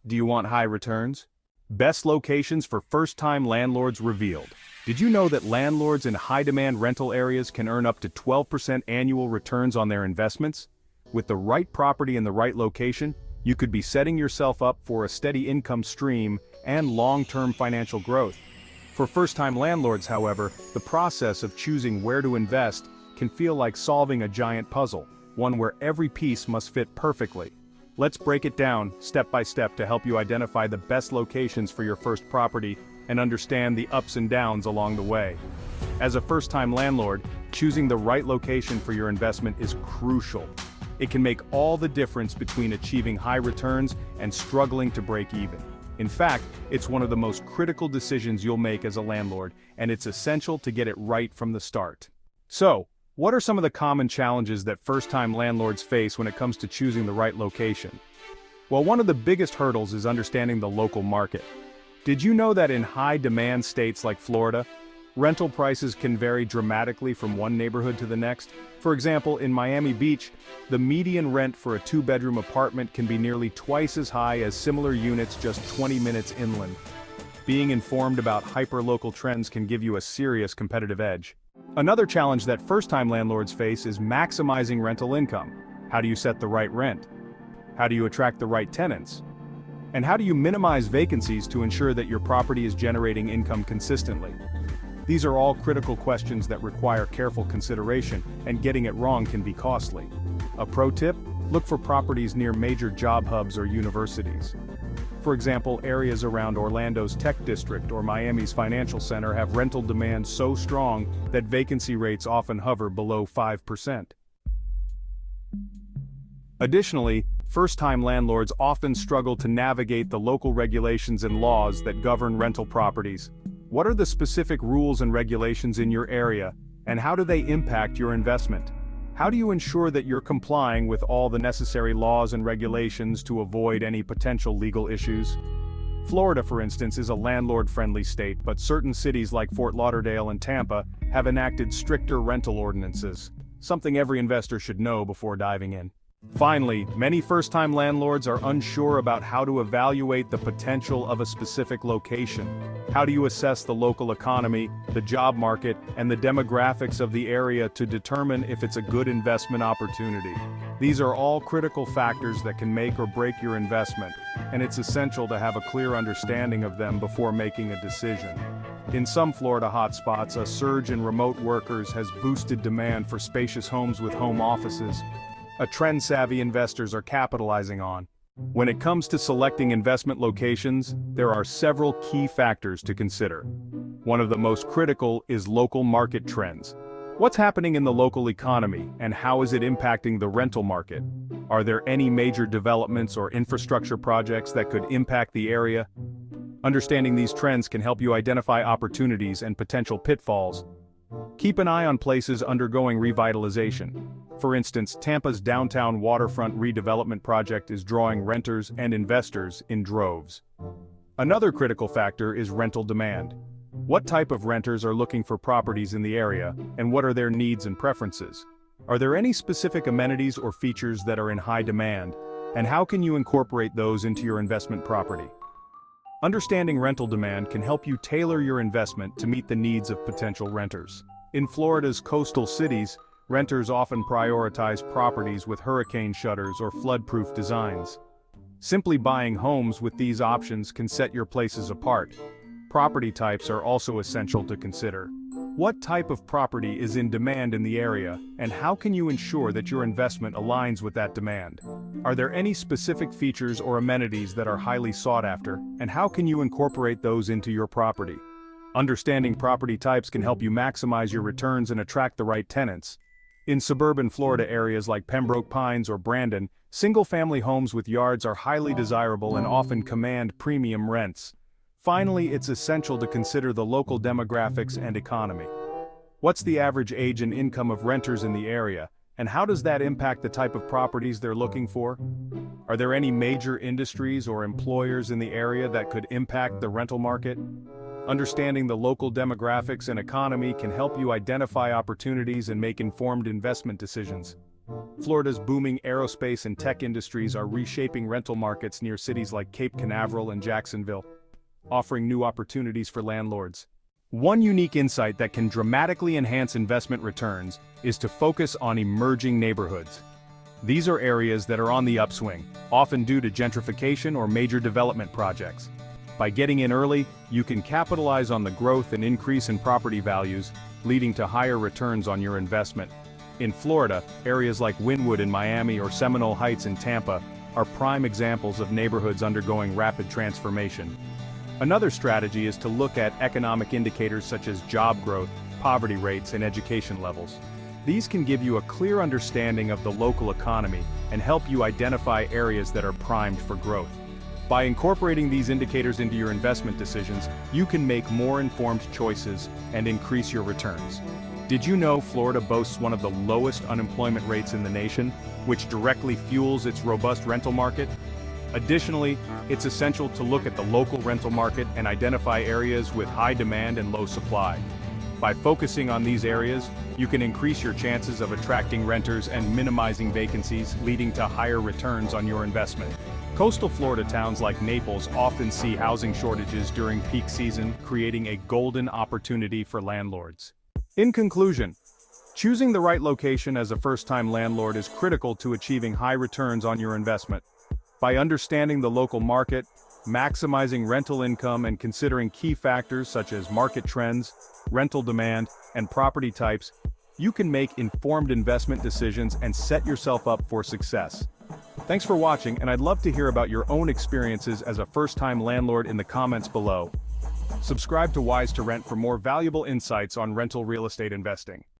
Do you want high returns? Best locations for first-time landlords revealed. Did you know that landlords in high-demand rental areas can earn up to 12% annual returns on their investments? With the right property in the right location, you could be setting yourself up for a steady income stream and long-term financial growth. For first-time landlords, however, the process of choosing where to invest can feel like solving a giant puzzle, one where every piece must fit perfectly. Let's break it down step by step to help you identify the best locations for your first property and understand the ups and downs along the way. As a first-time landlord, choosing the right location for your investment is crucial. It can make all the difference between achieving high returns and struggling to break even. In fact, it's one of the most critical decisions you'll make as a landlord, and it's essential to get it right from the start. So, what are some of the common challenges that first-time landlords face when it comes to choosing the right location? Well, one of the biggest hurdles is understanding the local market. Did you know that in high-demand states like Florida, rental prices can vary dramatically from one neighborhood to the next? For example, in Miami Beach, the median rent for a two-bedroom apartment can be nearly twice as high as similar units just 20 minutes inland. Being informed about hyper-local trends can give you a serious competitive edge. Another challenge that first-time landlords face is maximizing rental income. How do you set the right rent? How do you attract the right tenants? And how do you minimize vacancies to ensure that your property is generating income consistently? These are all critical questions that require careful consideration, and getting it wrong can be costly. A pro tip: look for properties near major job hubs or universities. For example, areas around Orlando's Tech District or Miami's Financial Center have rental demand so strong that vacancy rates often hover below 5%. Additionally, first-time landlords often struggle to navigate the local regulations and laws that govern rental properties. What are the specific rules and regulations in your area, and how do they impact your investment? How do you ensure that you're complying with all the necessary laws and regulations to avoid any potential legal issues? Florida, for instance, is a landlord-friendly state, but certain cities like Fort Lauderdale and Tampa have enacted stricter rental ordinances, something every investor should know before diving in. Finally, many first-time landlords are unsure about how to evaluate the potential of a specific location. How do you assess the local economy, the job market, and the demographics of the area to determine if it's a good investment opportunity? These are all critical factors that can make or break your investment, and it's essential to have a clear understanding of them before making a decision. In some Florida hotspots, a surge in remote workers has boosted demand for spacious homes with home offices, a trend savvy investors are capitalizing on. When it comes to selecting investment locations, there are several key factors to consider. One of the most critical is local market trends. What's happening in the local economy, and how is it impacting the rental market? Are there any major developments or infrastructure projects that could impact the area? Understanding these trends can help you identify opportunities and potential pitfalls. Keep an eye on places undergoing revitalization. For instance, Tampa's downtown waterfront redevelopment project is drawing renters and investors in droves. Another critical factor is rental demand. What type of renters are looking for properties in the area, and what are their needs and preferences? Are there any specific amenities or features that are in high demand, and how can you incorporate those into your investment property? Understanding rental demand can help you tailor your investment to meet the needs of potential renters. In Florida's coastal cities, renters often prioritize properties with hurricane shutters or flood-proof designs. Simply buying homes with these options can set your places apart. Property types are also essential to consider. What type of property is in demand in the area, and how can you ensure that your investment aligns with that demand? Are there any specific features or amenities that are highly sought after, and how can you incorporate those into your property? Understanding property types can help you maximize your returns and attract the right tenants. In suburban Florida areas like Pembroke Pines or Brandon, single-family homes with yards are highly desirable and often command premium rents. Finally, it's essential to consider the local demographics and economy. What's the average age and income of renters in the area, and how does that impact the type of properties they're looking for? Are there any major industries or employers in the area that could impact the rental market? Understanding the local demographics and economy can help you identify opportunities and make informed investment decisions. Florida's booming aerospace and tech industries are reshaping rental markets near cities like Cape Canaveral and Jacksonville, offering new opportunities for landlords. One unique insight that can dramatically enhance investment returns is to focus on emerging neighborhoods. These are areas that are on the upswing, often due to gentrification or major development projects. By getting in early, you can capitalize on the growth and increase in property values, leading to higher returns on your investment. In Florida, areas like Wynwood in Miami or Seminole Heights in Tampa are prime examples of neighborhoods undergoing rapid transformation. Another strategy is to look at economic indicators such as job growth, poverty rates, and education levels. These can give you a clear understanding of the local economy and help you identify areas that are primed for growth. By incorporating these indicators into your investment decisions, you can make more informed choices and increase your returns. Did you know Florida boasts one of the lowest unemployment rates in the nation, which directly fuels its robust rental market? Additionally, it's essential to look at the local rental market and identify areas with high demand and low supply. By focusing on these areas, you can increase your chances of attracting renters and minimizing vacancies, leading to higher returns on your investment. Coastal Florida towns like Naples often see housing shortages during peak season, creating a golden opportunity for landlords. In conclusion, choosing the right location as a first-time landlord is critical to achieving high returns on your investment. By understanding the local market, maximizing rental income, and considering key factors such as market trends, rental demand, and property types, you can make informed investment decisions and set yourself up for success. Thanks for watching, and I'd love to hear about your own experiences as a first-time landlord in the comments below. Subscribe to Wise to Rent for more valuable insights on rental real estate investing.